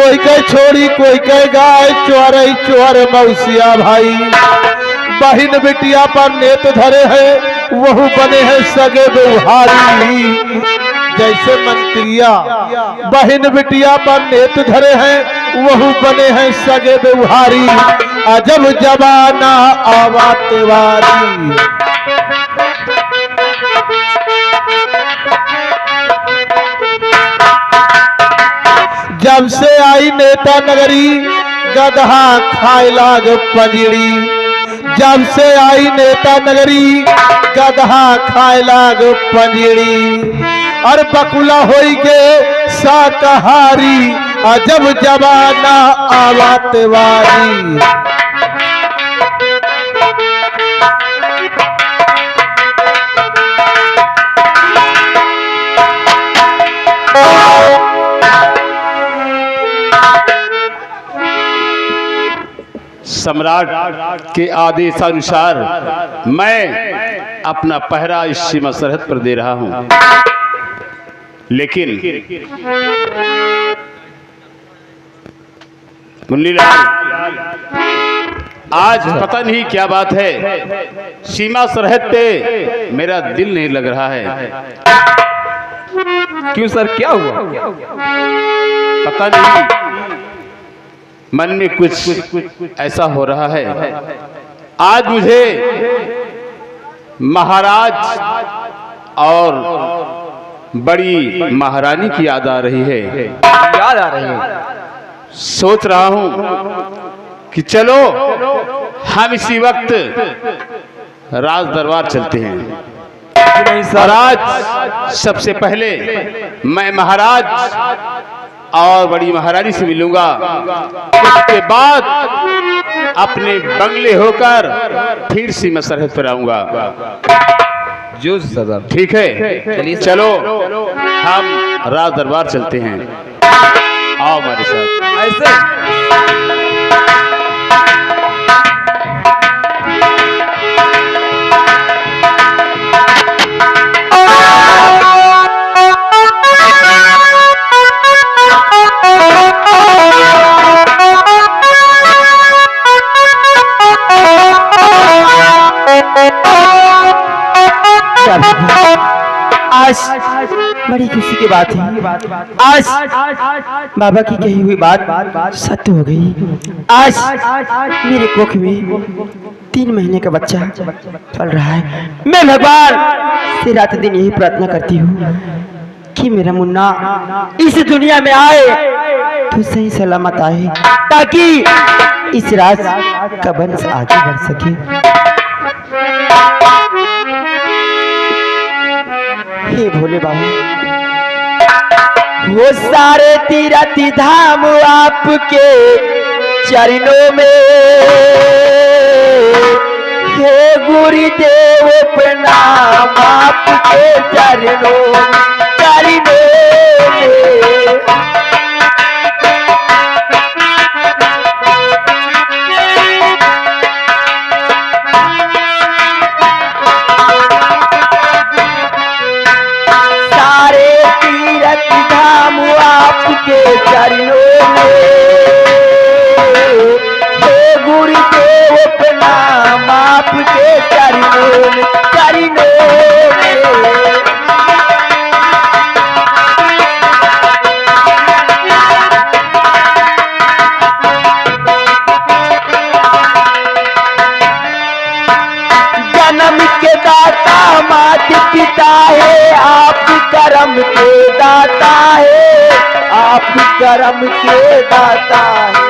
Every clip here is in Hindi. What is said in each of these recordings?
कोई कह छोड़ी कोई कह गाय चोरई चोर मौसिया भाई। बहिन बिटिया पर नेत धरे हैं वहु बने हैं सगे व्यवहारी। जैसे मंत्रिया बहिन बिटिया पर नेत धरे हैं वहु बने हैं सगे व्यवहारी। अजब जमाना आवा तिवारी। जब से आई नेता नगरी गदहा खाए लाग पंजड़ी। जब से आई नेता नगरी गदहा खाए लाग पंजड़ी। और बकुला होई गे शाकाहारी। अजब जमाना आवा तिवारी। सम्राट के आदेशानुसार मैं अपना पहरा इस सीमा सरहद पर दे रहा हूं, लेकिन मुन्नीलाल आज पता नहीं क्या बात है, सीमा सरहद पे मेरा दिल नहीं लग रहा है। क्यों सर, क्या हुआ? पता नहीं, मन में कुछ ऐसा हो रहा है। आज मुझे महाराज और बड़ी महारानी की याद आ रही है। याद आ रही है? सोच रहा हूं कि चलो हम इसी वक्त राज दरबार चलते हैं। और आज सबसे पहले मैं महाराज और बड़ी महारानी से मिलूंगा, उसके बाद अपने बंगले होकर फिर सीमा सरहद पर आऊंगा। जो सरदार, ठीक है, चलो हम राज दरबार चलते हैं। आओ हमारे साथ। ऐसे आज बड़ी खुशी की बात है। आज बाबा की कही हुई बात सत्य हो गई। आज मेरे कोख में 3 महीने का बच्चा पल रहा है। मैं भगवान से रात दिन यही प्रार्थना करती हूँ कि मेरा मुन्ना इस दुनिया में आए तो सही सलामत आए, ताकि इस राज का वंश आगे बढ़ सके। हे भोले बाबा, वो सारे तीरथ धाम आपके चरणों में। हे गुरुदेव प्रणाम आपके चरणों में। आपके चरणों में हे गुरुदेव प्रणाम आपके चरणों में। जन्म के दाता माता पिता है, आप कर्म के दाता है, आप कर्म के दाता है।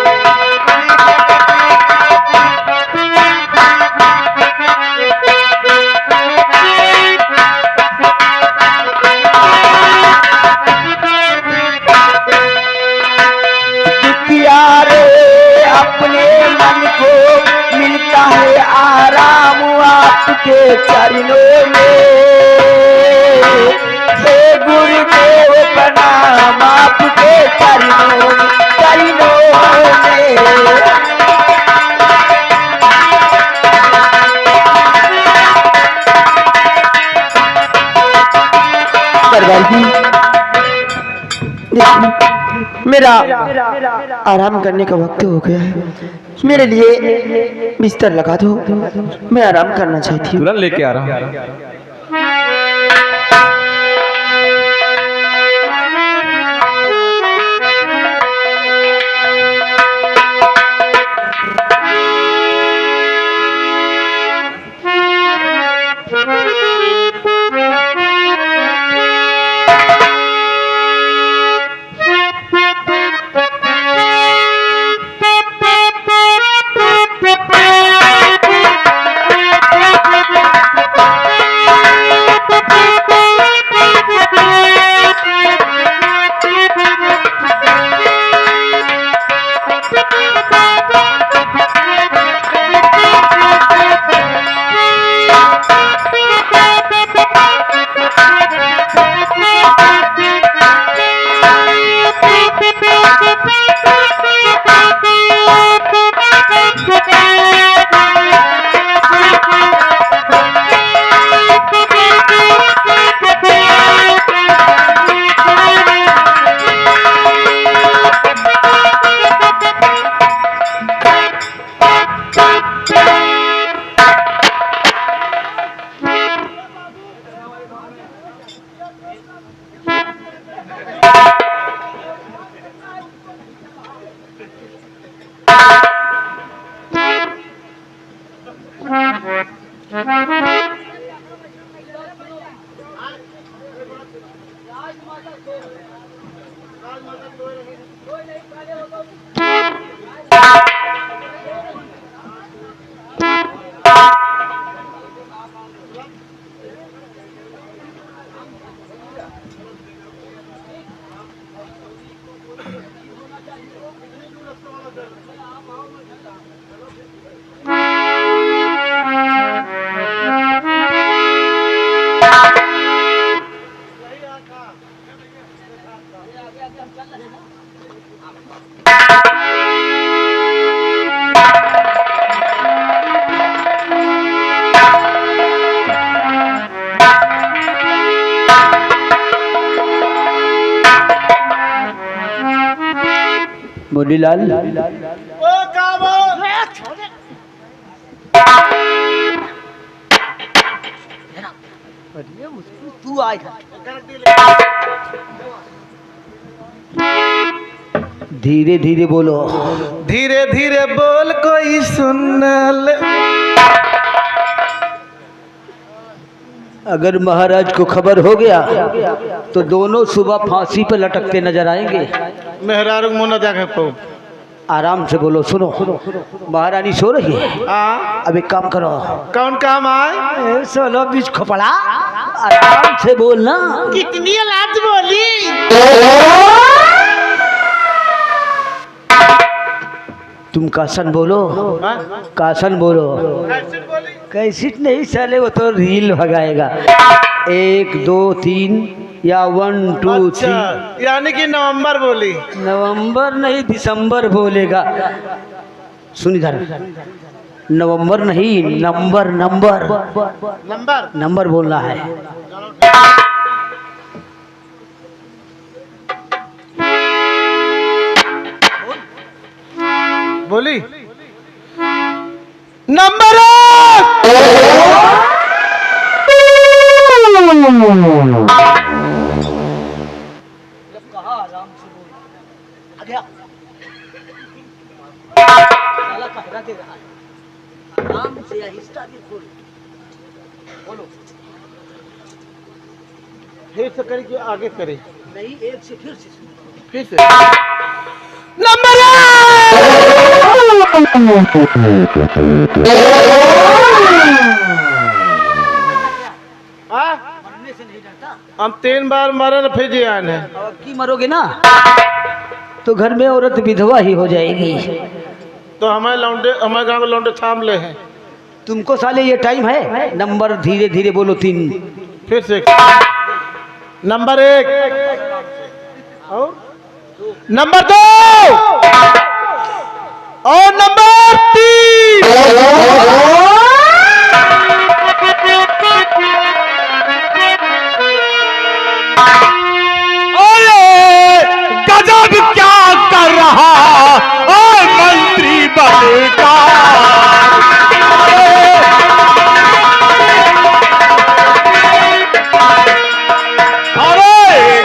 दुखियारे अपने मन को मिलता है आराम आपके चरणों में। हे गुरुदेव प्रणाम आपके चरणों में। मेरा आराम करने का वक्त हो गया है। मेरे लिए बिस्तर लगा दो, मैं आराम करना चाहती हूँ। तुरंत लेके आ रहा हूँ। मुरलीलाल, तू आए धीरे धीरे बोलो। धीरे धीरे बोल कोई सुन ले। अगर महाराज को खबर हो गया तो दोनों सुबह फांसी पर लटकते नजर आएंगे। मेहरारू मुन्ना जाके पो। आराम से बोलो। सुनो, महारानी सो रही है। अब एक काम करो। कौन काम आए? सोलो बीच खोपड़ा, आराम से बोलना। कितनी लाज बोली? तुम कासन बोलो, कासन बोलो। कैसिट नहीं साले, वो तो रील भगाएगा। 1 2 3 या 1 2 3। यानी कि नवंबर बोली। नवंबर नहीं, दिसंबर बोलेगा। सुन इधर, नवंबर नहीं, नंबर नंबर नंबर नंबर बोलना है। बोली नंबर 1। फिर से करें कि आगे करें? नहीं, एक से फिर से नंबर 1। हम 3 बार मरन फिर जियान है। अब की मरोगे ना तो घर में औरत विधवा ही हो जाएगी। तो हमारे लौंडे, हमारे गांव के लौंडे थाम ले हैं। तुमको साले ये टाइम है। नंबर धीरे धीरे बोलो। 3। फिर से नंबर 1 और नंबर 2 और नंबर 3। गजब क्या रहा ओ मंत्री बदकार। अरे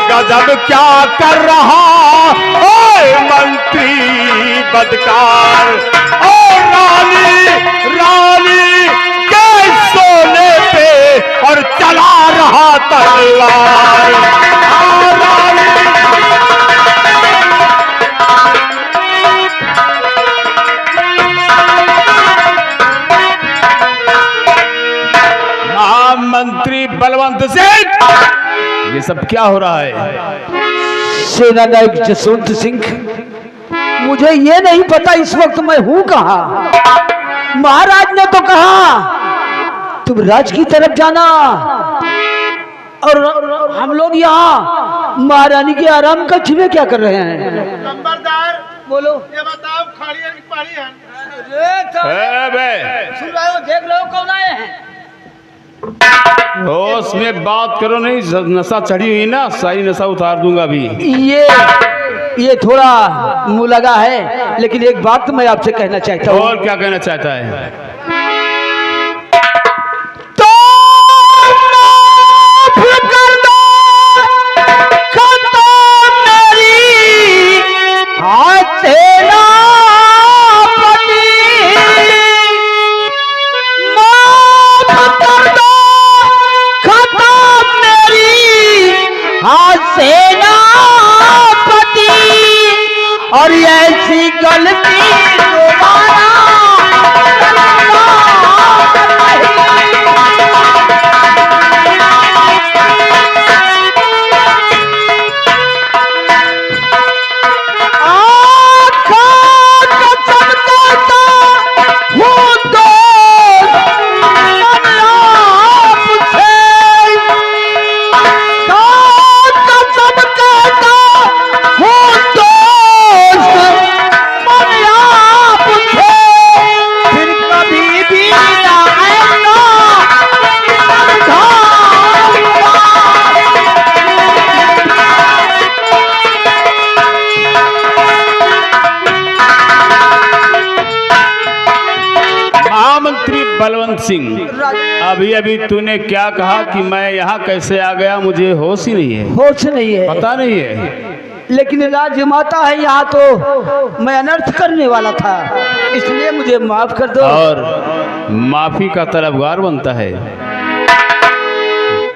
गजब क्या कर रहा ओ मंत्री बदकार। ओ रानी रानी के सोने पे और चला रहा तलवार। रानी महामंत्री बलवंत सिंह, ये सब क्या हो रहा है? सेना नायक जसवंत सिंह, मुझे ये नहीं पता इस वक्त मैं हूं कहां। महाराज ने तो कहा तुम राज की तरफ जाना और हम लोग यहाँ महारानी के आराम कक्ष में क्या कर रहे हैं? नंबरदार बोलो। ये बताओ खाड़ी है कि पानी है? सुन रहे हो, देख रहे हो कौन आए हैं? होश में बात करो, नहीं नशा चढ़ी हुई ना, सारी नशा उतार दूंगा अभी। ये थोड़ा मुंह लगा है, लेकिन एक बात मैं आपसे कहना चाहता हूँ। और क्या कहना चाहता है? तो माफ कर दो खता मेरी हाथ से ना पड़ी। माफ कर दो खता मेरी हाथ से ना पड़ी, और ऐसी गलती दोबारा बलवंत सिंह, अभी अभी तूने क्या कहा कि मैं यहाँ कैसे आ गया? मुझे होश ही नहीं है। होश नहीं है, पता नहीं है, लेकिन राजमाता है यहाँ तो मैं अनर्थ करने वाला था, इसलिए मुझे माफ कर दो। और माफी का तलबगार बनता है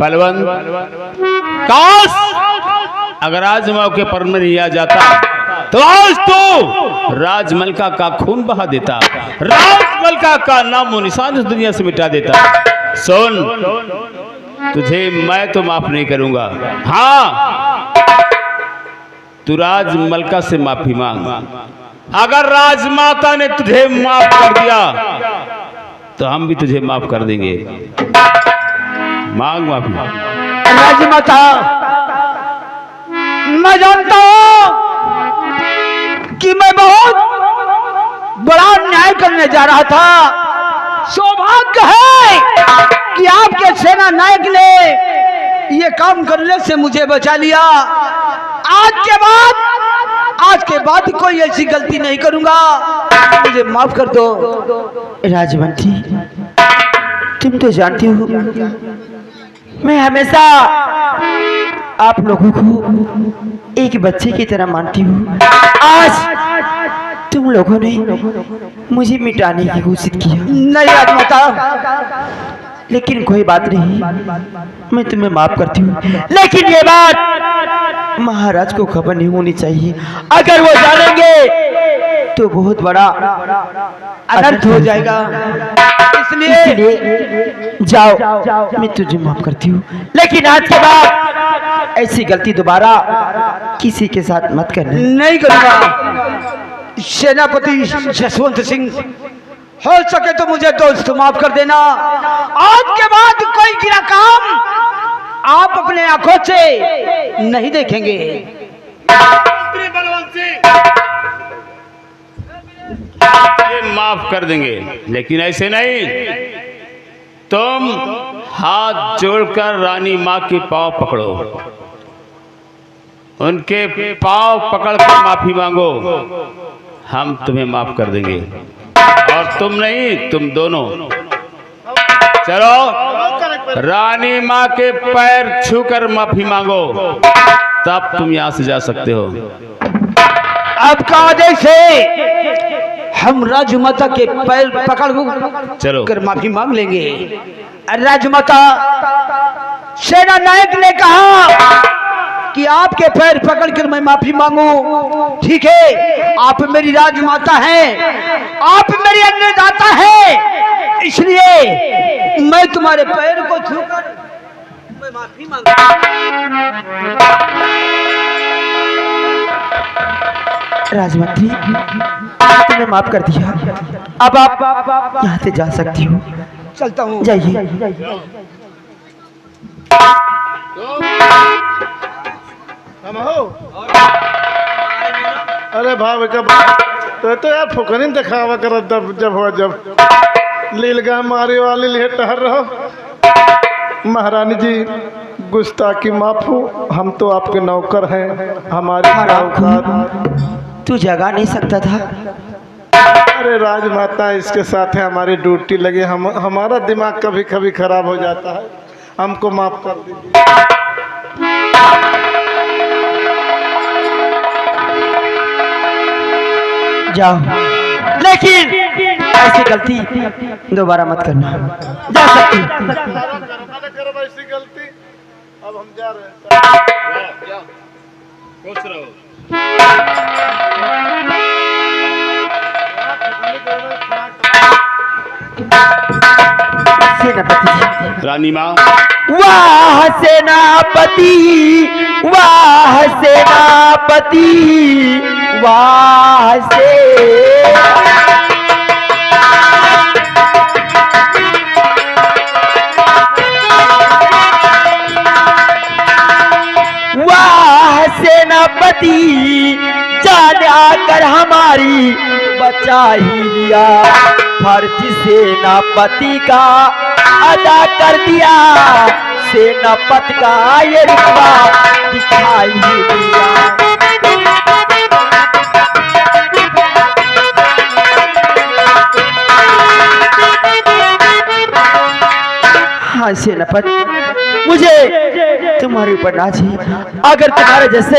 बलवंत। काश अगर आज मौके पर मैं नहीं आ जाता तो आज तो राजमलका का खून बहा देता, राजमलका का नाम और निशान इस दुनिया से मिटा देता। सुन, तुझे मैं तो माफ नहीं करूंगा। हाँ, तू राजमलका से माफी मांग। अगर राजमाता ने तुझे माफ कर दिया तो हम भी तुझे माफ कर देंगे। मांग माफी। राजमाता, मैं जानता हूँ कि मैं बहुत बड़ा न्याय करने जा रहा था। सौभाग्य है कि आपके सेना नायक ने ये काम करने से मुझे बचा लिया। आज के बाद कोई ऐसी गलती नहीं करूंगा, मुझे माफ कर दो। राजवंती, तुम तो जानती हो मैं हमेशा आप लोगों को एक बच्चे की तरह मानती हूँ। आज तुम लोगों ने मुझे मिटाने की कोशिश की। नहीं राजमाता, लेकिन कोई बात नहीं, मैं तुम्हें माफ करती हूँ। लेकिन ये बात महाराज को खबर नहीं होनी चाहिए। अगर वो जानेंगे तो बहुत बड़ा अनर्थ हो जाएगा। इसलिए जाओ, मैं तुझे माफ करती हूँ, लेकिन आज के बाद ऐसी गलती दोबारा किसी के साथ मत करना। नहीं करूँगा। सेनापति जसवंत सिंह, हो सके तो मुझे दोस्त माफ कर देना। आज के बाद कोई गिरा काम आप अपने आंखों से नहीं देखेंगे। ये माफ कर देंगे, लेकिन ऐसे नहीं। तुम हाथ जोड़कर रानी माँ के पांव पकड़ो उनके पांव पकड़कर माफी मांगो, हम तुम्हें माफ कर देंगे। और तुम नहीं, तुम दोनों चलो रानी माँ के पैर छूकर माफी मांगो, तब तुम यहाँ से जा सकते हो। आपका आदेश है, हम राजमाता के पैर पकड़ चलो कर माफी मांग लेंगे। राजमाता, सेना नायक ने कहा कि आपके पैर पकड़कर मैं माफी मांगू। ठीक है, आप मेरी राजमाता हैं, आप मेरी अन्नदाता हैं, इसलिए मैं तुम्हारे पैर को छूकर मैं माफी मांगू। राजमंत्री, तुम्हें माफ कर दिया, अब आप यहाँ से जा सकती हो। चलता हूँ, जाइए। हम हो अरे भाव तो यार फुकनी दिखावा कर जब हो जब लीलगा मारे वाले लिए टहर रहो। महारानी जी गुस्ताखी माफ हो, हम तो आपके नौकर हैं, हमारी औकात। तू जगा नहीं सकता था? अरे राजमाता इसके साथ है, हमारी ड्यूटी लगे, हमारा दिमाग कभी कभी खराब हो जाता है, हमको माफ कर दीजिए। जाओ, लेकिन ऐसी गलती दोबारा मत करना। जा सकती। ऐसी गलती अब हम जा रहे हैं। खुश रहो। सेनापति, रानी माँ, वाह सेनापति, वाह सेनापति, वाह से वाह सेनापति, जान आकर हमारी बचा ही लिया, फर्ज सेनापति का अदा कर दिया, सेनापति का ये रुतबा दिखाई दिया। हाँ सेनापति, मुझे तुम्हारे ऊपर नाज है। अगर तुम्हारे जैसे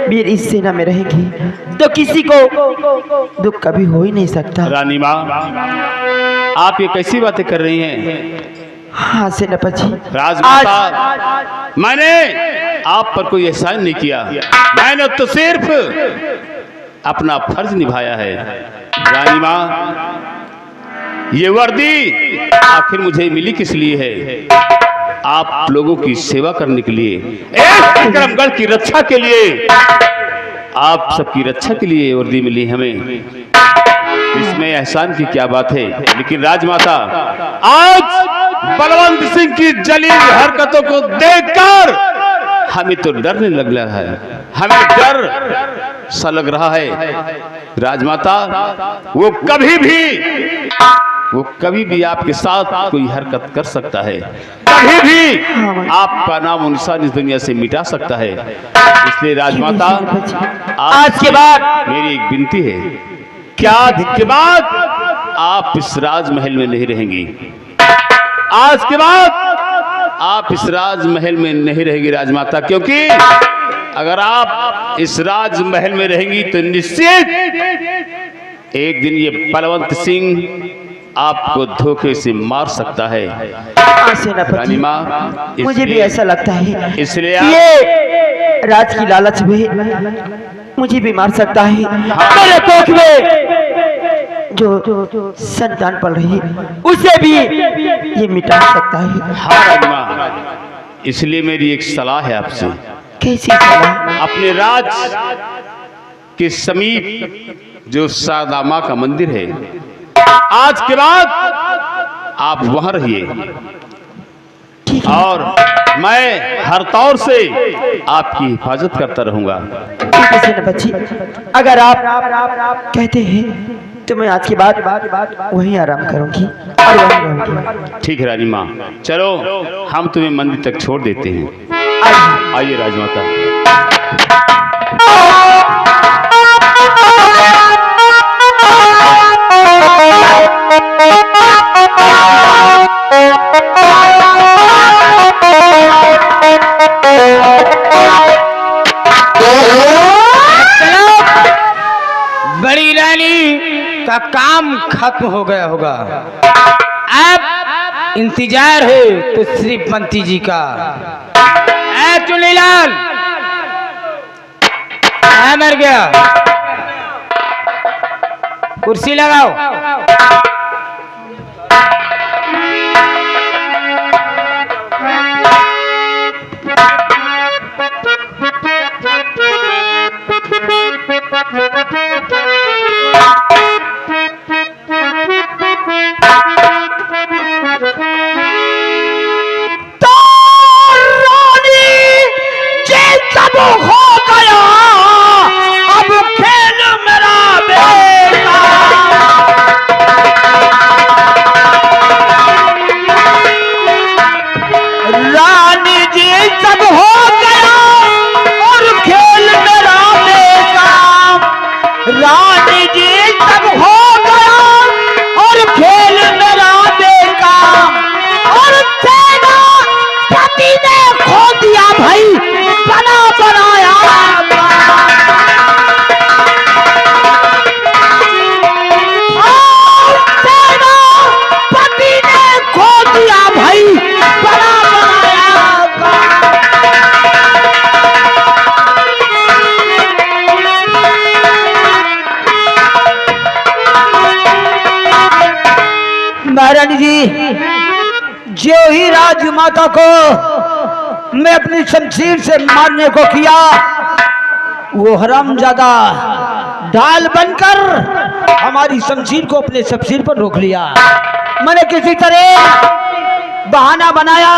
वीर इस सेना में रहेंगे तो किसी को दुख कभी हो ही नहीं सकता। रानी माँ, आप ये कैसी बातें कर रही हैं? हाँ सेनापति, राजमाता, मैंने आप पर कोई एहसान नहीं किया, मैंने तो सिर्फ अपना फर्ज निभाया है। रानी माँ, ये वर्दी आखिर मुझे मिली किस लिए है? आप लोगों की सेवा करने के लिए, एक विक्रमगढ़ की रक्षा के लिए, आप सबकी रक्षा के लिए वर्दी मिली हमें। इसमें एहसान की क्या बात है? लेकिन राजमाता, आज बलवंत सिंह की जलील हरकतों को देखकर हमें तो डरने लग रहा है, हमें डर सा लग रहा है। राजमाता, वो कभी भी आपके साथ कोई हरकत कर सकता है, कभी भी आपका नाम और निशान इस दुनिया से मिटा सकता है। इसलिए राजमाता, आज के बाद मेरी एक विनती है, क्या आज के बाद आप इस राजमहल में नहीं रहेंगी? आज के बाद आप इस राजमहल में नहीं रहेंगी राजमाता, क्योंकि अगर आप इस राजमहल में रहेंगी तो निश्चित एक दिन ये बलवंत सिंह आपको धोखे से मार सकता है। रानी माँ, मुझे भी ऐसा लगता है, इसलिए ये राज की लालच में मुझे भी मार सकता है। मेरे कोख में जो संतान पल रही उसे भी ये मिटा सकता है। हाँ रानी माँ, इसलिए मेरी एक सलाह है आपसे। कैसी सलाह? अपने राज के समीप जो शारदा माँ का मंदिर है, आज के बाद आप वहां रहिए और मैं हर तौर से आपकी हिफाजत करता रहूंगा। ठीक है सेनापति, अगर आप कहते हैं तो मैं आज के बाद वहीं आराम करूंगी और वहीं रहूंगी। ठीक है रानी माँ, चलो हम तुम्हें मंदिर तक छोड़ देते हैं। आइए राजमाता। बड़ी रानी का काम खत्म हो गया होगा। अब इंतजार है तो श्रीपंती जी का। ऐ चुनीलाल, मर गया, कुर्सी लगाओ। महारानी जी, जो ही राजमाता को मैं अपनी शमशीर से मारने को किया, वो हरामजादा ढाल बनकर हमारी शमशीर को अपने शमशीर पर रोक लिया। मैंने किसी तरह बहाना बनाया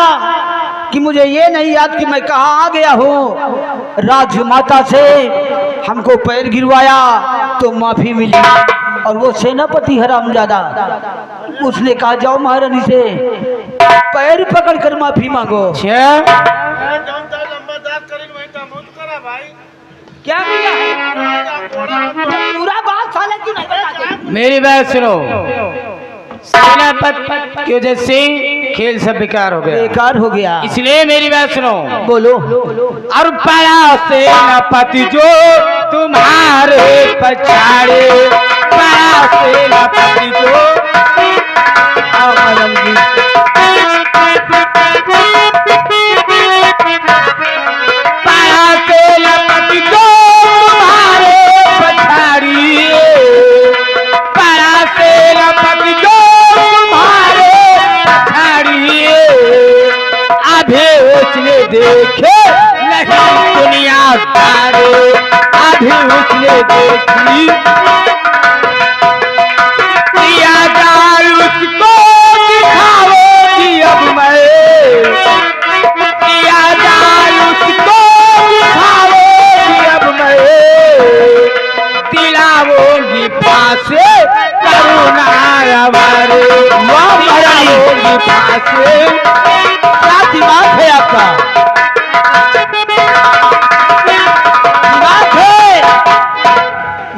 कि मुझे ये नहीं याद कि मैं कहाँ आ गया हूँ। राजमाता से हमको पैर गिरवाया तो माफी मिली, और वो सेनापति हरामजादा उसने कहा जाओ महारानी से पैर पकड़कर माफी मांगो। क्या पूरा बात साले क्यों नहीं बताते? मेरी बात सुनो, सेनापति की वजह से खेल सब बेकार हो गया, बेकार हो गया। इसलिए मेरी बात सुनो। बोलो। और पड़ा सेनापति जो तुम्हारे पछाड़े, पड़ा सेनापति जो देखे नहीं दुनिया सारे, अभी उसने देखी दिया जाल उसको दिखाओगी अब मैं, दिया जाल उसको दिखाओगी अब मैं, दिलाओगी फांसे करुणा हमारे, दिलाओगी फांसे। क्या दिमाग है आपका?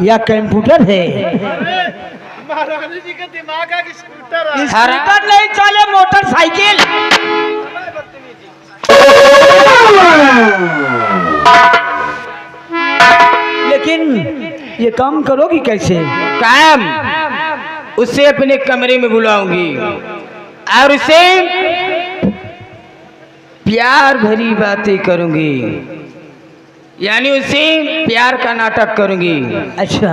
या कंप्यूटर है? महारानी जी का दिमाग है कि स्कूटर है? स्कूटर नहीं चले, मोटरसाइकिल। लेकिन ये काम करोगी कैसे? काम उसे अपने कमरे में बुलाऊंगी और उसे प्यार भरी बातें करूंगी, यानी उसे प्यार का नाटक करूंगी। अच्छा।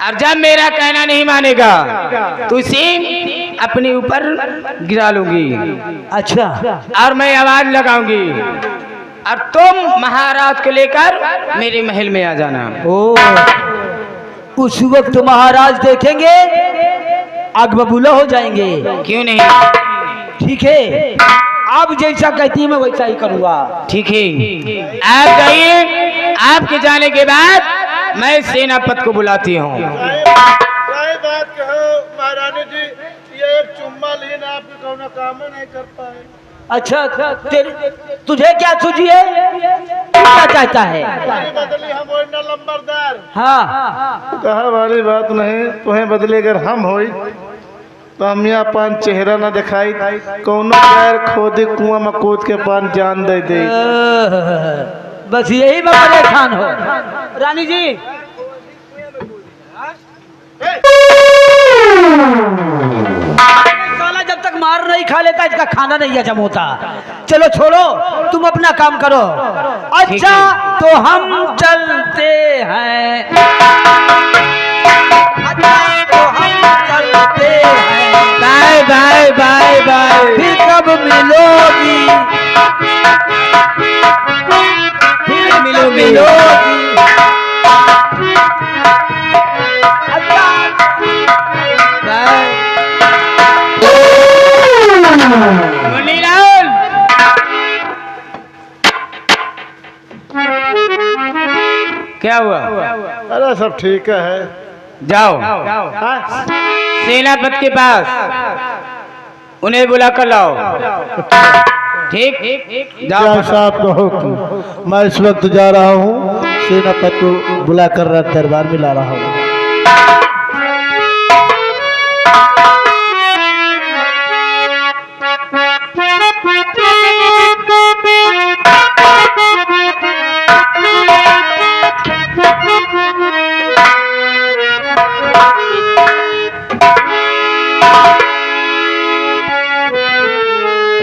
और जब मेरा कहना नहीं मानेगा तो उसे अपने ऊपर गिरा लूंगी। अच्छा। और मैं आवाज लगाऊंगी और तुम महाराज को लेकर मेरे महल में आ जाना। ओ, उस वक्त महाराज देखेंगे, आग बबूला हो जाएंगे। क्यों नहीं? ठीक है, आप जैसा कहती है मैं वैसा ही करूंगा। ठीक है, आप जाइए। आपके जाने के बाद मैं सेनापति को बुलाती हूँ। सही बात कहो महारानी जी, ये एक चुम्मा लेना आपके कौन काम नहीं कर पाए। अच्छा तुझे क्या सूझी है, तू क्या चाहता है? बदली हम होई ना लंबरदार। हाँ कहा वाली बात नहीं, तुम्हें बदले अगर हम होई तो हम यहाँ पान चेहरा ना दिखाई, कौनो पैर खोदे कुआं में कूद के पान जान दे दे। बस यही मैं परेशान हो। रानी जी साला जब तक मार नहीं खा लेता इसका खाना नहीं हजम होता। चलो छोड़ो, तुम अपना काम करो। अच्छा तो हम चलते हैं, अच्छा तो हम चलते हैं। बाय बाय बाय बाय, फिर कब मिलोगी, फिर मिलोगी। मुनीलाल क्या हुआ? अरे सब ठीक है। जाओ हाँ? सेनापति के पास उन्हें बुला कर लाओ। ठीक क्या साहब का हुक्म। मैं इस वक्त जा रहा हूँ, सेनापति को बुला कर दरबार में ला रहा हूँ।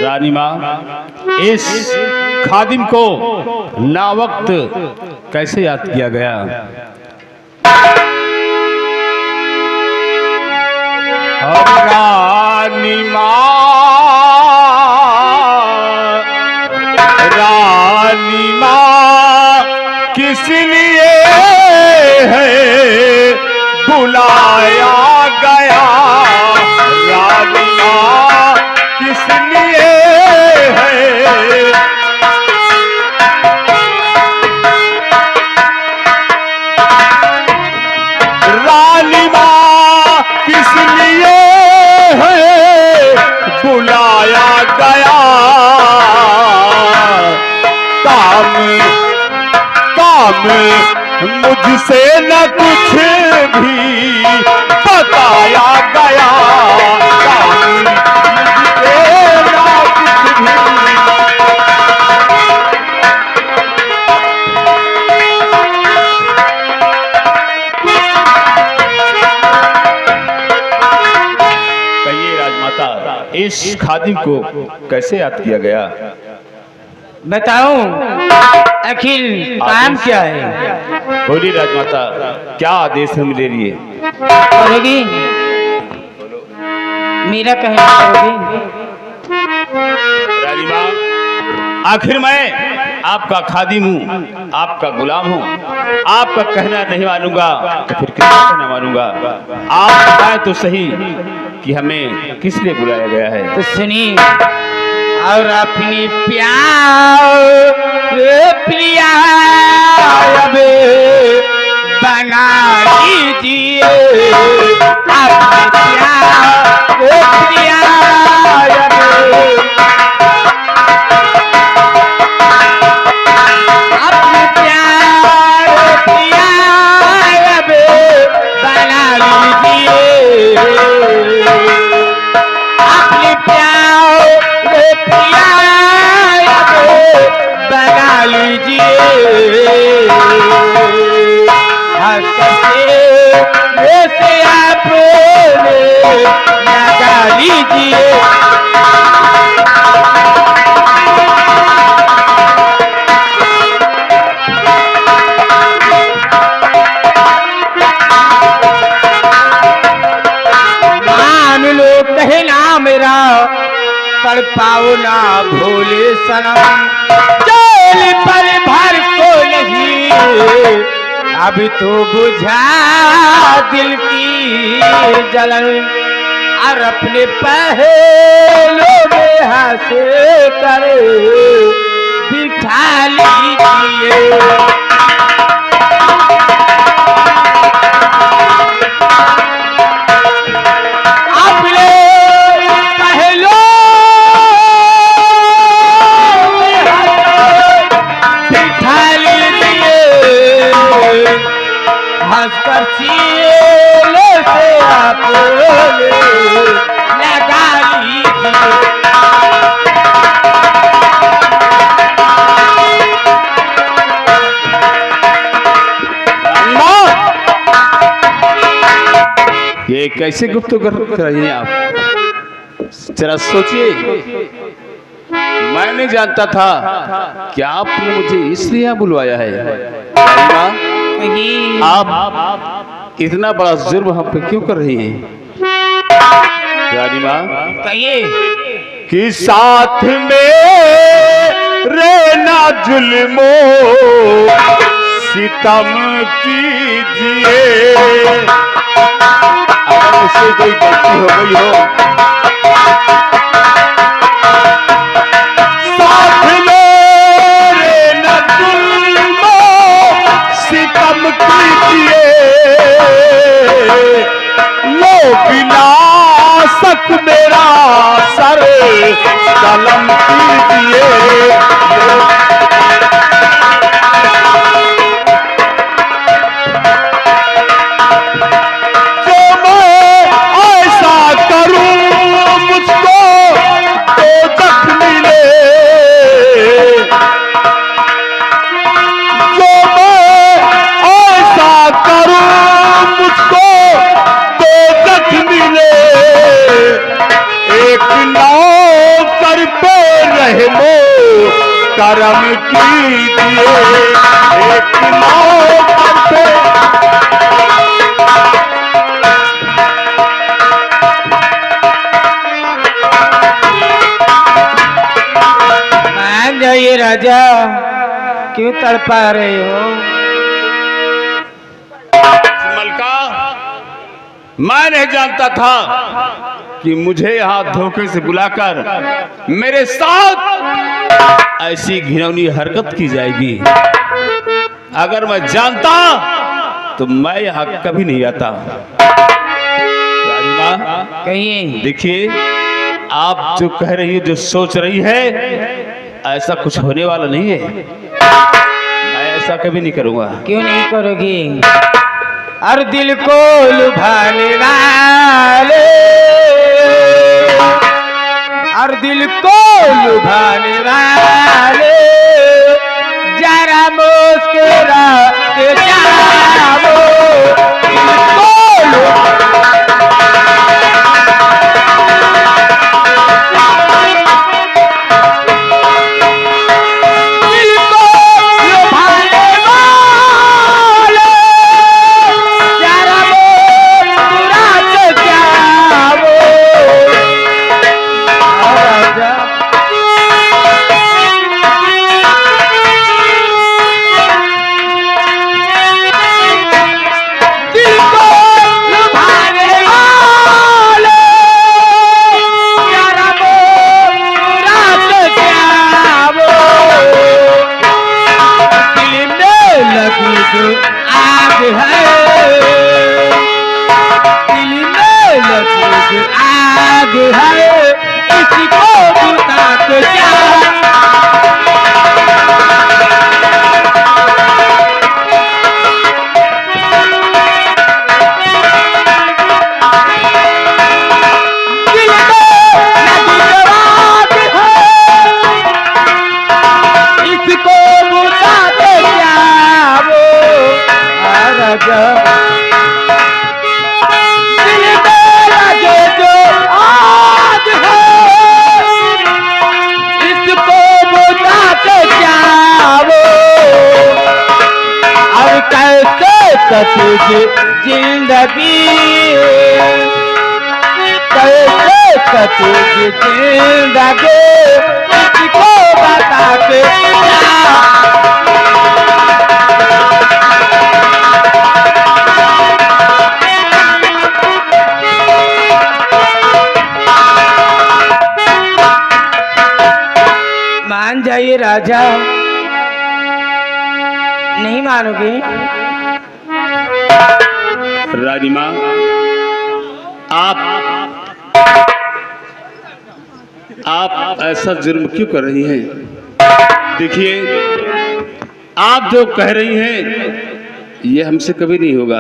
रानी माँ, इस खादिम को नावक्त कैसे याद किया गया? रानी माँ किस लिए है बुलाया गया? रानी माँ किस लिए है? रानी माँ किस लिए है बुलाया गया? काम काम मुझसे न कुछ भी बताया गया। काम मुझसे न कुछ भी। कहिए राजमाता, इस खादिम को कैसे याद किया गया? बताऊं आखिर काम क्या है? बोली राजमाता, क्या आदेश है मेरे लिए? करोगी मेरा कहना करोगी? रानी माँ, आखिर मैं आपका खादिम हूँ, आपका गुलाम हूँ। आपका कहना नहीं मानूंगा तो फिर किसका कहना मानूंगा? आप बताएं तो सही कि हमें किस लिए बुलाया गया है? तो सुनिए, और अपनी प्यार प्रिया बना लीजिए। अपनी प्यार प्रिया अपनी प्यार प्रिया बना लीजिए। अपनी प्यार प्रिया बना लीजिए। से आप लगा लीजिए। मान लो कहना मेरा, कर पाओ ना भोले सनम। चोल पर भर को नहीं, अभी तो बुझा दिल की जलन। और अपने पहलों में हंसे कर बिठा लीजिए। अपने पहलों हंस कर सीने से आप लगा लीजिए। ये कैसे गुफ्तगू कर रही हैं आप? जरा सोचिए, मैं नहीं जानता था कि आपने मुझे इसलिए यहाँ बुलवाया है। आप इतना बड़ा जुर्म हम पे क्यों कर रही हैं रानी माँ? कहिए कि साथ में रहना जुल्मो सितम कीजिए। अगर मुझसे कोई गलती हो गई हो, साथ में रहना जुल्मो सितम कीजिए। लो विनाशक मेरा सर कलम कीजिए। करम कीजिए एक नौकर पे। मान जाइए राजा, क्यों तड़पा रहे हो? मलका, मैं नहीं जानता था कि मुझे यहाँ धोखे से बुलाकर मेरे साथ ऐसी घिनौनी हरकत की जाएगी। अगर मैं जानता तो मैं यहाँ कभी नहीं आता। रानी माँ, कहिए। देखिए, आप जो कह रही है, जो सोच रही है, ऐसा कुछ होने वाला नहीं है। मैं ऐसा कभी नहीं करूँगा। क्यों नहीं करोगी? और दिल को लुभाने वाले, और दिल को लुभाने वाले जरा मुस्कुरा के जाओ। दिल को कटेगी जिंदगी, कैसे कटेगी जिंदगी, किसको बता के मान जाइए राजा। नहीं मानोगे? रानी माँ, आप ऐसा जुर्म क्यों कर रही हैं? देखिए, आप जो कह रही हैं ये हमसे कभी नहीं होगा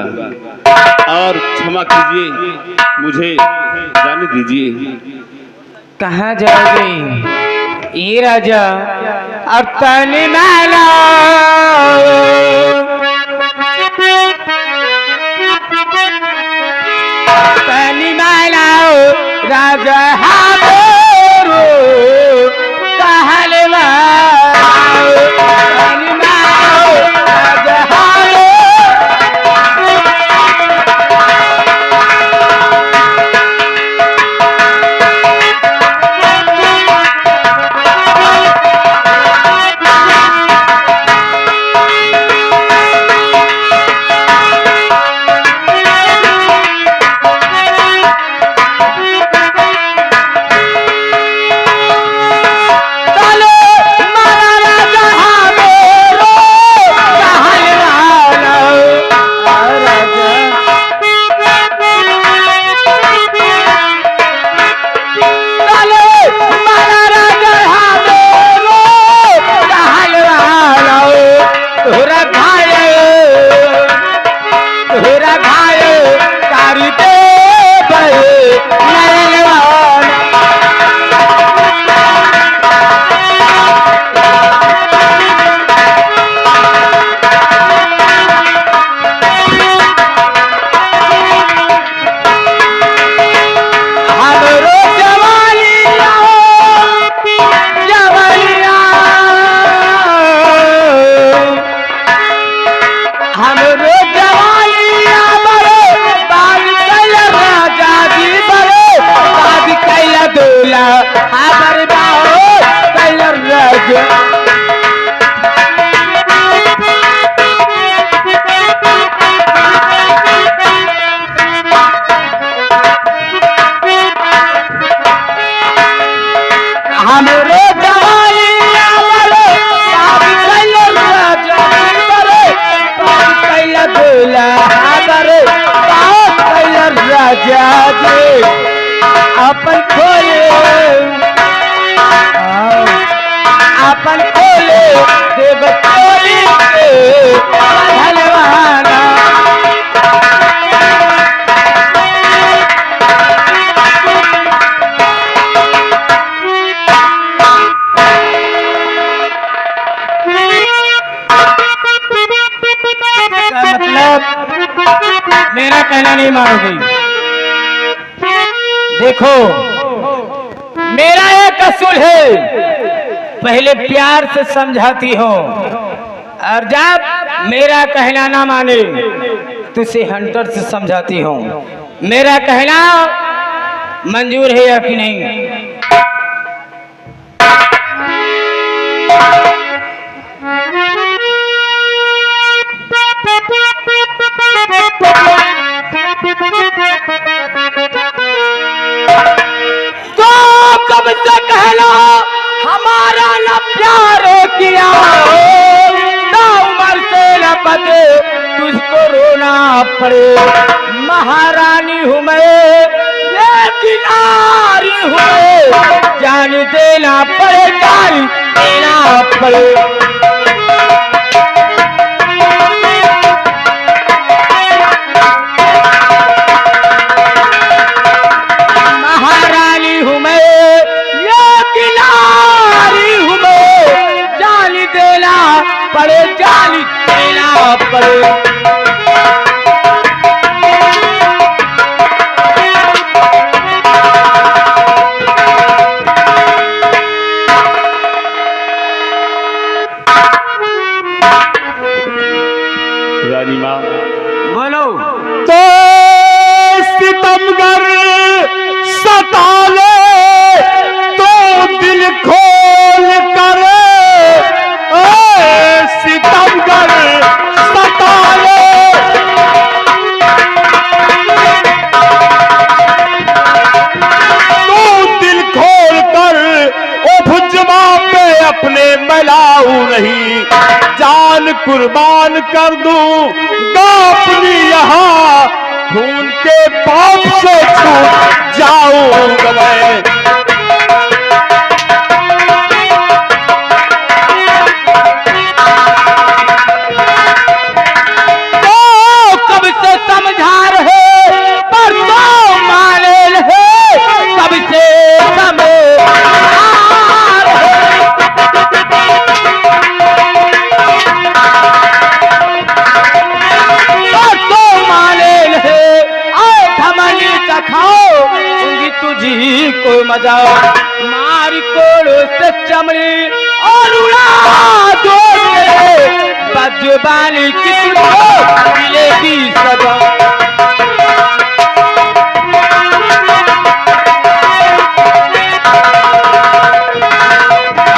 और क्षमा कीजिए, मुझे जाने दीजिए। कहाँ जाओगे ये राजा? अब तनी माला तनी माला राजा हारो कहले तनी माला राजा हारो। अपन खोले अपन खोले देव खोली भलवाना। मतलब मेरा कहना नहीं मानोगे? देखो मेरा एक असूल है, पहले प्यार से समझाती हो और जब मेरा कहना ना माने तो उसे हंटर से समझाती हो। मेरा कहना मंजूर है या कि नहीं? तो कब से कहना हमारा न प्यार किया, ना उम्र से न पते तुझको रोना पड़े। महारानी हूँ मैं लेकिन नारी हूँ मैं, जान देना पड़े जान देना पड़े। पड़े जाली देना पड़े। रानी माँ बोलो। तो सितमगर सताले तो दिल खोल कर, सितमगर सताले तो दिल खोल कर ओ भुजमा पे अपने मिलाऊं नहीं, जान कुर्बान कर दूं अपनी यहाँ, खून के पाप से छूट जाऊंगा मैं। तो उसी को मजा मार कोड़ो से चमड़ी और उड़ा दो बदजुबानी किसी को मिलेगी सजा।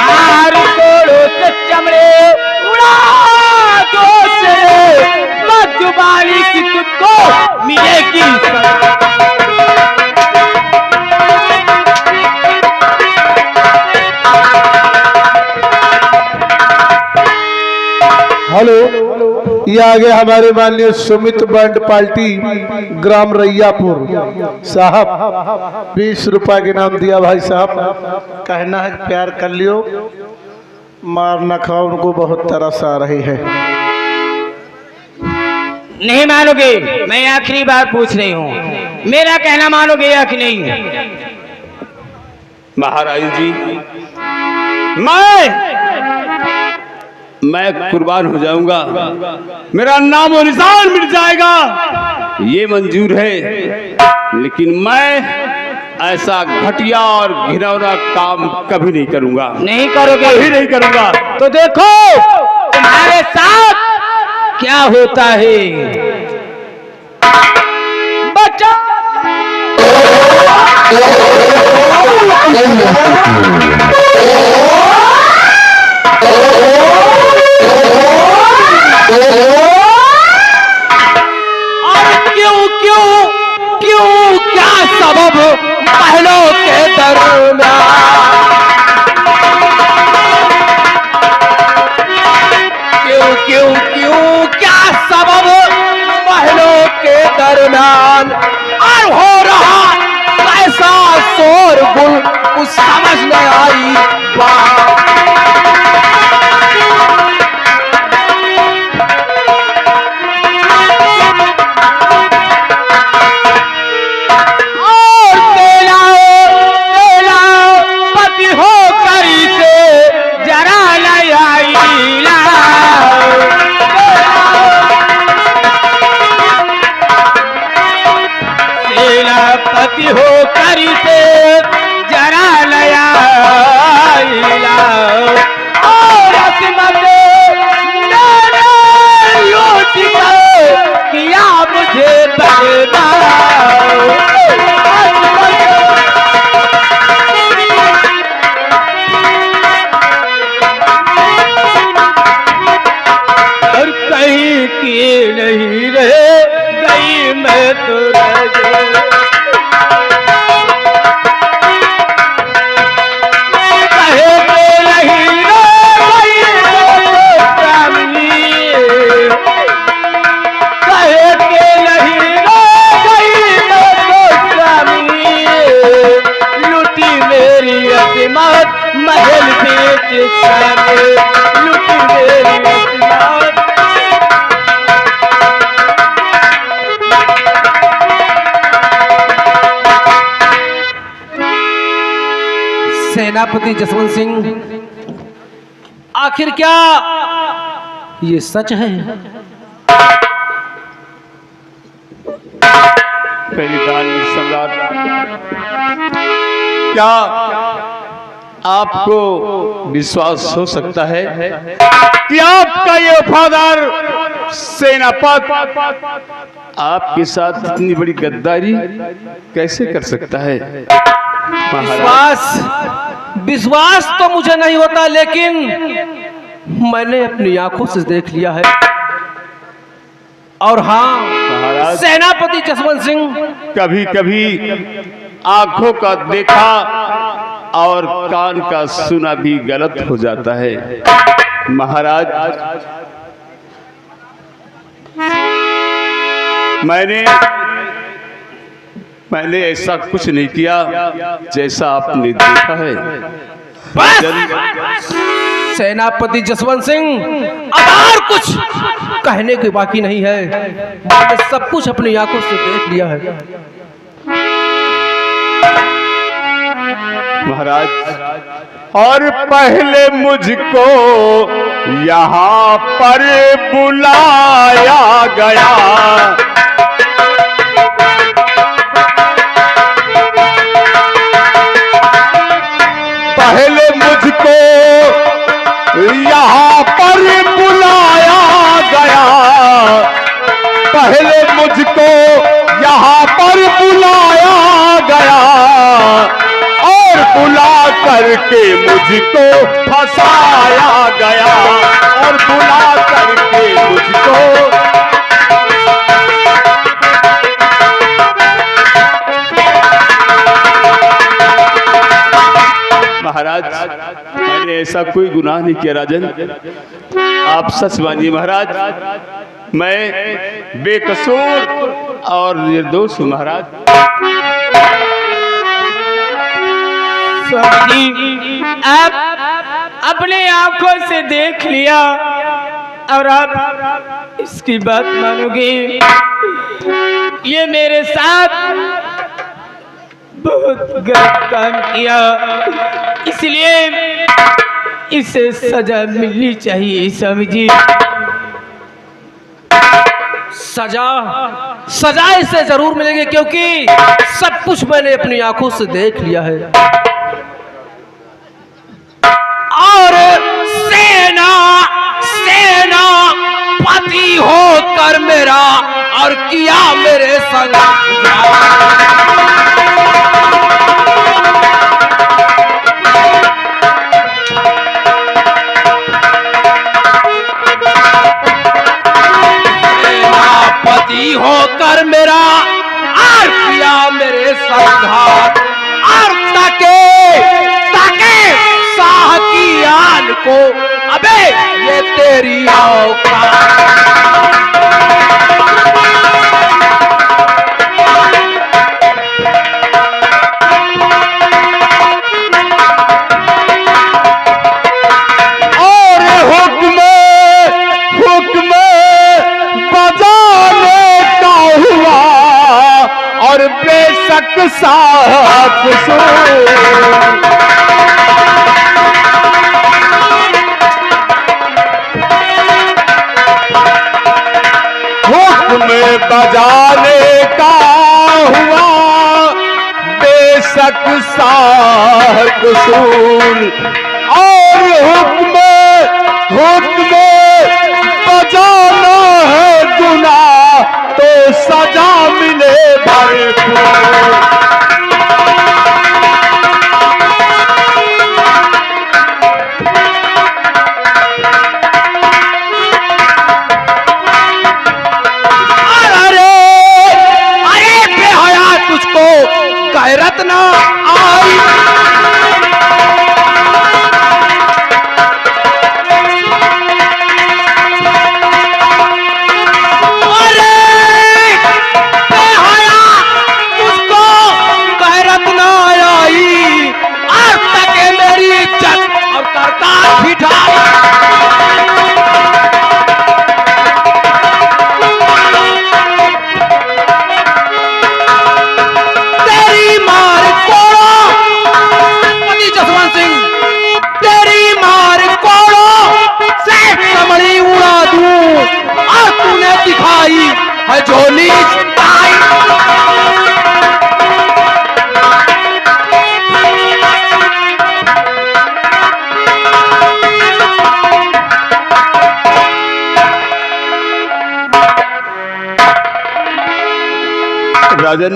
मार कोड़ो से चमड़े उड़ा दो बदजुबानी किसी को मिलेगी सजा। हेलो, ये आगे हमारे माननीय सुमित बैंड पार्टी ग्राम रैयापुर साहब 20 रुपए के नाम दिया। भाई साहब कहना है प्यार कर लियो, मार न खाओ, उनको बहुत तरस आ रही है। नहीं मानोगे? मैं आखिरी बार पूछ रही हूँ, मेरा कहना मानोगे या कि नहीं? महाराज जी, मैं कुर्बान हो जाऊंगा, मेरा नाम और निशान मिट जाएगा, ये मंजूर है, लेकिन मैं ऐसा घटिया और घिनौना काम कभी नहीं करूंगा। नहीं करोगे? कभी नहीं करूंगा। तो देखो तुम्हारे साथ क्या होता है। बच्चा क्यों क्या सबब महलों के दरमियान, क्यों क्या सबब महलों के दरमियान, और हो रहा ऐसा शोरगुल कुछ समझ न आई बात। हो करी से जरा लया और किया मुझे और कहीं की नहीं रहे गई मैं तो महल बेच लुट मेरी सेनापति जसवंत सिंह, आखिर क्या ये सच है? पहली दान सम्राट, क्या आपको विश्वास हो सकता है कि आपका ये वफादार सेनापति आपके साथ इतनी बड़ी गद्दारी कैसे कर सकता है? विश्वास तो मुझे नहीं होता, लेकिन मैंने अपनी आंखों से देख लिया है। और हाँ, सेनापति जसवंत सिंह, कभी कभी आंखों का देखा और कान का सुना भी गलत हो जाता है। महाराज, मैंने ऐसा कुछ नहीं किया जैसा आपने देखा है। सेनापति जसवंत सिंह, अब और कुछ कहने की बाकी नहीं है, मैंने सब कुछ अपनी आंखों से देख लिया है। महाराज, और पहले मुझको यहाँ पर बुलाया गया, यहाँ पर बुलाया गया, पहले मुझको यहाँ पर बुलाया गया और बुला करके मुझको फंसाया गया, और बुला करके मुझको महाराज मैंने ऐसा कोई गुनाह नहीं किया राजन, आप सच मानिए महाराज, मैं बेकसूर और निर्दोष हूँ महाराज। स्वामी जी, आप अपने आंखों से देख लिया और आप इसकी बात मानोगे? ये मेरे साथ बहुत गलत काम किया, इसलिए इसे सजा मिलनी चाहिए स्वामी जी। सजा इसे जरूर मिलेगी, क्योंकि सब कुछ मैंने अपनी आंखों से देख लिया है। और सेना पति होकर मेरा और किया मेरे संग, पति होकर मेरा और किया मेरे संघात, और ताके साह की आन को, अबे ये तेरी औकात। बेशक साफ हुक्म बजाने का हुआ, बेशक साह कसूर, और हुक्म बजाना है गुनाह तो सजा मिले भरपूर। अरे बेहया तुझको गैरत ना आई, दिखाई है झोली राजन,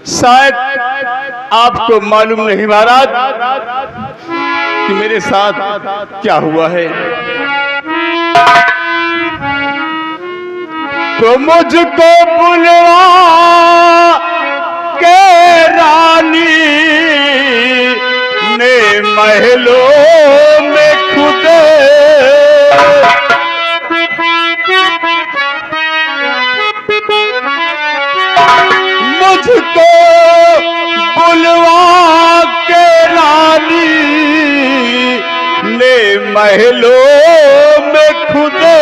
शायद आपको मालूम नहीं महाराज कि मेरे साथ क्या हुआ है। तो मुझको बुलवा के रानी ने महलों में खुदे, मुझको बुलवा के रानी ने महलों में खुदे,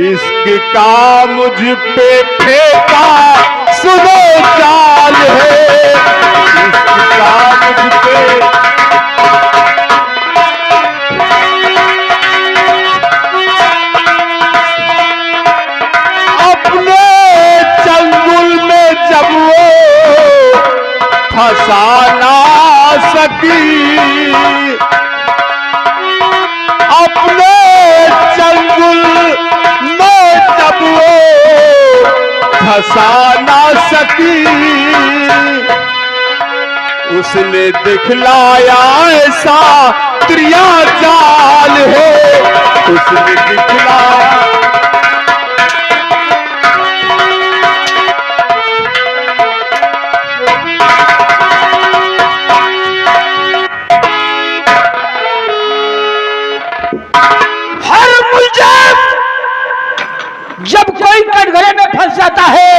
इश्क का मुझ पे फेंका सुनो चाल है, इश्क का मुझ पे अपने चंगुल में जब वो फंसा ना सकी, हंसा ना सकी, उसने दिखलाया ऐसा त्रिया जाल है, उसने दिखलाया। हर मुलजिम जब कोई कटघरे में फंस जाता है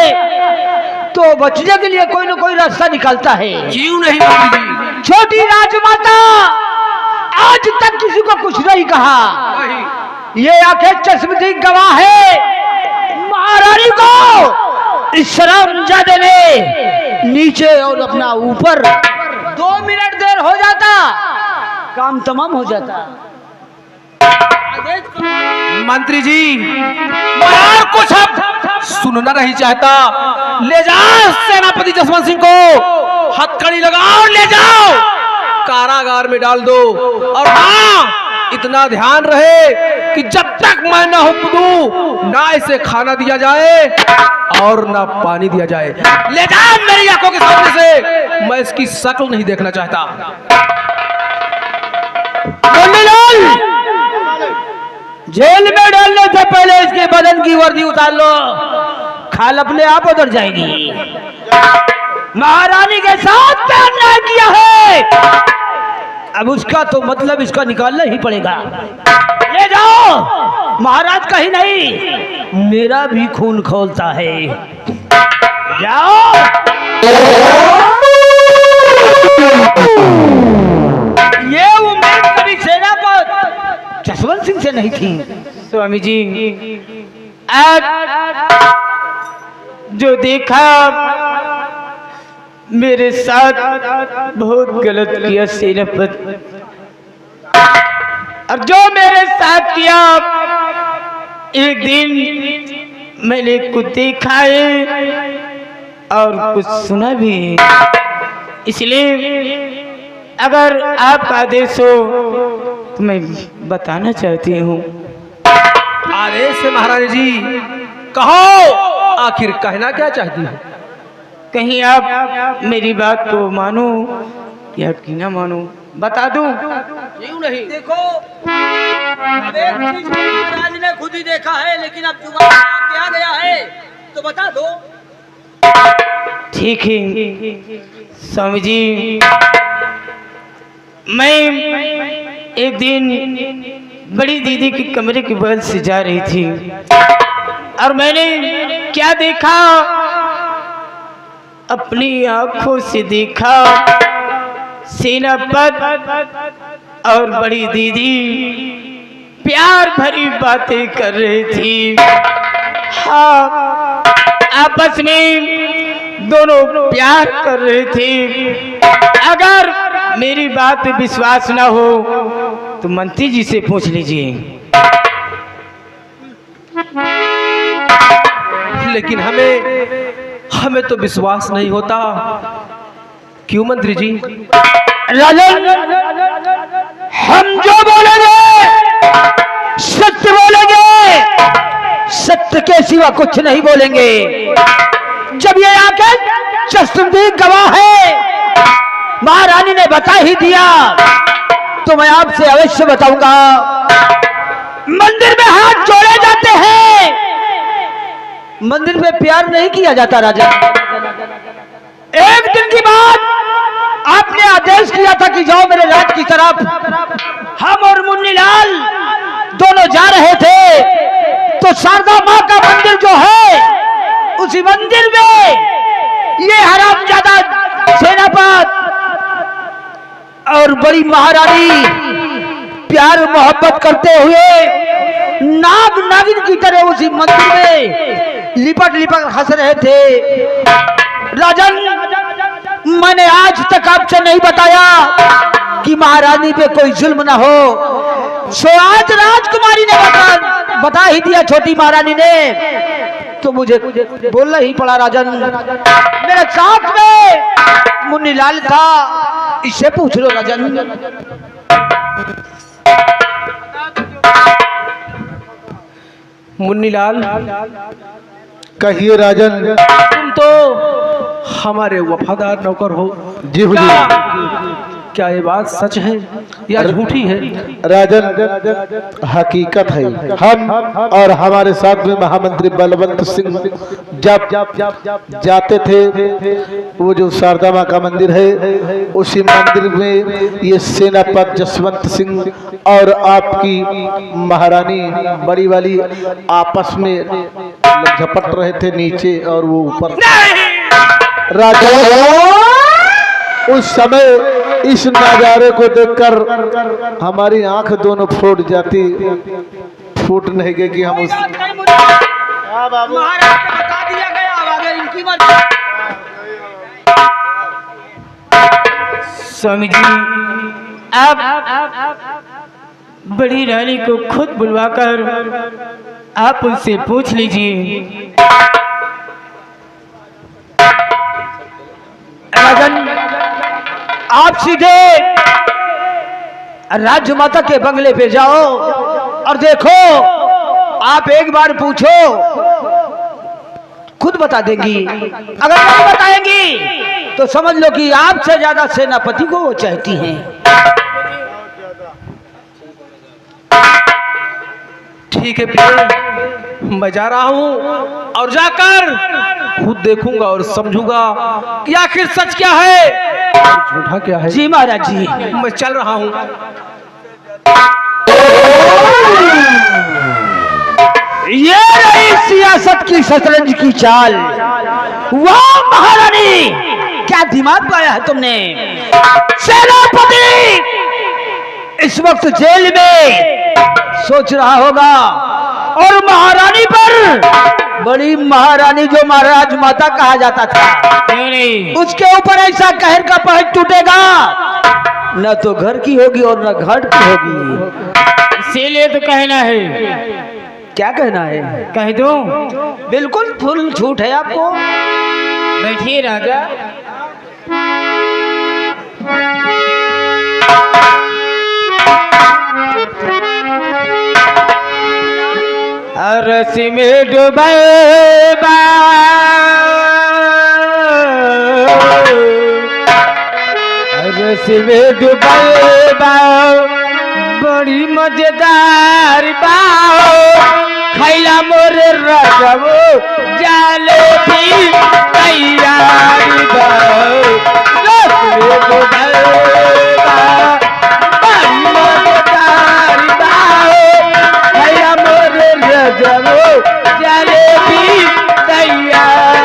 तो बचने के लिए कोई ना कोई रास्ता निकालता है। क्यों नहीं मंत्री जी? छोटी राजमाता आज तक किसी को कुछ नहीं कहा। ये आंखें चश्मदीद गवाह है। महारानी को इस शराबजादे ने नीचे और अपना ऊपर 2 मिनट देर हो जाता, काम तमाम हो जाता। मंत्री जी मैं और कुछ अब सुनना नहीं चाहता। ले जाओ सेनापति जसवंत सिंह को, हथकड़ी लगाओ, ले जाओ कारागार में डाल दो। और हाँ, इतना ध्यान रहे कि जब तक मैं ना हुक्म दूं ना इसे खाना दिया जाए और ना पानी दिया जाए। ले जाओ मेरी आंखों के सामने से, मैं इसकी शक्ल नहीं देखना चाहता। जेल में डालने से पहले इसके बदन की वर्दी उतार लो, खाल अपने आप उतर जाएगी। महारानी के साथ क्या अन्याय किया है, अब उसका तो मतलब इसका निकालना ही पड़ेगा। ले जाओ, महाराज का ही नहीं मेरा भी खून खौलता है। जाओ। ये उम्मीद कभी सेना पर जसवंत सिंह से नहीं थी। स्वामी जी आज जो देखा मेरे साथ बहुत गलत किया सेनापति, और जो मेरे साथ किया एक दिन मैंने कुछ देखा है और कुछ सुना भी, इसलिए अगर आपका आदेश हो तो मैं बताना चाहती हूँ। आदेश है महारानी जी, कहो आखिर कहना क्या चाहती हो? कहीं आप मेरी बात को मानो या कि ना मानो, बता दूं? क्यों नहीं? देखो अब एक चीज को महाराज ने खुद ही देखा है, लेकिन अब जुबान पे आ गया है तो बता दो। ठीक है स्वामी जी, मैं एक दिन बड़ी दीदी के कमरे के बगल से जा रही थी और मैंने क्या देखा, अपनी आंखों से देखा सेनापति और बड़ी दीदी प्यार भरी बातें कर रही थी। हाँ, आपस में दोनों प्यार कर रहे थे। अगर मेरी बात पे विश्वास ना हो तो मंत्री जी से पूछ लीजिए। लेकिन हमें तो विश्वास नहीं होता। क्यों मंत्री जी? राजन, हम जो बोलेंगे सत्य बोलेंगे, सत्य के सिवा कुछ नहीं बोलेंगे। जब ये आके चश्मदीद गवाह है, महारानी ने बता ही दिया तो मैं आपसे अवश्य बताऊंगा। मंदिर में हाथ जोड़े जाते हैं, मंदिर में प्यार नहीं किया जाता राजा। एक दिन की बात, आपने आदेश किया था कि जाओ मेरे राज की तरफ। हम और मुन्नीलाल दोनों जा रहे थे तो शारदा माँ का मंदिर जो है, उसी मंदिर में ये हरामजादा सेनापति और बड़ी महारानी प्यार मोहब्बत करते हुए नाग नागिन की तरह उसी मंदिर में लिपट लिपट हंस रहे थे। राजन, मैंने आज तक आपसे नहीं बताया कि महारानी पे कोई जुल्म ना हो, सो आज राजकुमारी ने बता ही दिया, छोटी महारानी ने, तो मुझे बोलना ही पड़ा। राजन, मेरे साथ में मुन्नीलाल था, इससे पूछ लो राजन। मुन्नीलाल, कहिए राजन। तुम तो हमारे वफादार नौकर हो। जी हुजूर। क्या ये बात सच है या झूठी है? राजन हकीकत है। हम और हमारे साथ में महामंत्री बलवंत सिंह जब जाते थे, वो जो शारदा माँ का मंदिर है, उसी मंदिर में ये सेनापति जसवंत सिंह और आपकी महारानी बड़ी वाली आपस में झपट रहे थे नीचे और वो ऊपर। राजा उस समय इस नजारे को देखकर हमारी आंख दोनों फूट जाती, फूट नहीं गई कि हम उस महाराज को बता दिया गया, अब आगे इनकी मर्जी। स्वामी जी, आप बड़ी रानी को खुद बुलवाकर आप उनसे पूछ लीजिए। राजन, आप सीधे राज्य माता के बंगले पे जाओ और देखो, आप एक बार पूछो, खुद बता देंगी। अगर नहीं बताएंगी तो समझ लो कि आपसे ज्यादा सेनापति को वो चाहती हैं। ठीक है प्रिय, मैं जा रहा हूँ और जाकर खुद देखूंगा और समझूंगा कि आखिर सच क्या है और झूठा क्या है। जी महाराज जी, मैं चल रहा हूँ। ये रही सियासत की शतरंज की चाल। वाह महारानी, क्या दिमाग पाया है तुमने। सेनापति इस वक्त जेल में सोच रहा होगा, और महारानी पर, बड़ी महारानी जो महाराज माता कहा जाता था, क्यों नहीं? उसके ऊपर ऐसा कहर का पहाड़ टूटेगा, न तो घर की होगी और न घाट की होगी। इसीलिए तो कहना है। क्या कहना है? कह दूं? बिल्कुल फुल छूट है आपको। बैठिए राजा। रस में डूबे रस में डूबे बड़ी मजेदार बाओ, खैला मोर रजब जाले भी तैयार बाओ। रस में डूबे बड़ी मजेदार बाओ, खैला मोर रजब जाले भी तैयार।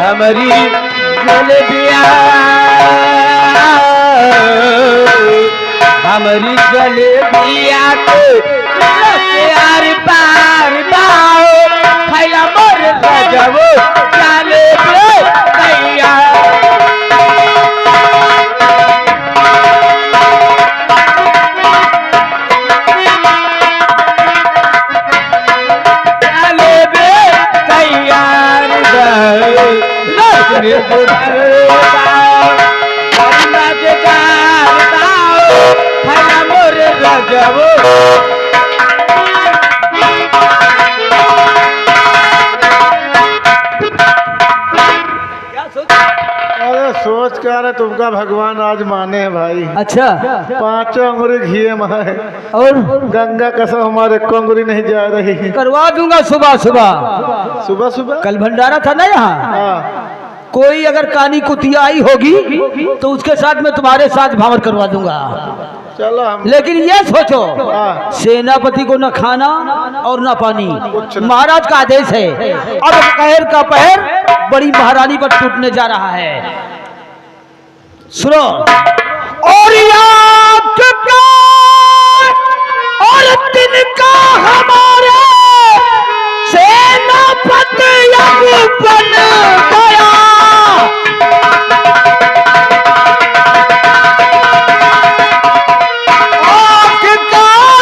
हमारी जलेबिया, हमारी जलेबिया को यार पार पाओ, खैला मोर रजब जलेबिया तैयार। सोच क्या रहे तुमका भगवान आज माने हैं भाई। अच्छा 5 अंगुरी घी में है और गंगा कसम हमारे को अंगुरी नहीं जा रही। करवा दूंगा सुबह सुबह। सुबह सुबह कल भंडारा था ना यहाँ, हाँ कोई अगर कानी कुतिया आई होगी तो उसके साथ मैं तुम्हारे साथ भावर करवा दूंगा। चलो हम लेकिन ये सोचो, हाँ। सेनापति को न खाना और न पानी, महाराज का आदेश है। अब कहर का पहर बड़ी महारानी पर टूटने जा रहा है। सुनो, और याद का और दिन का हमारे सेनापति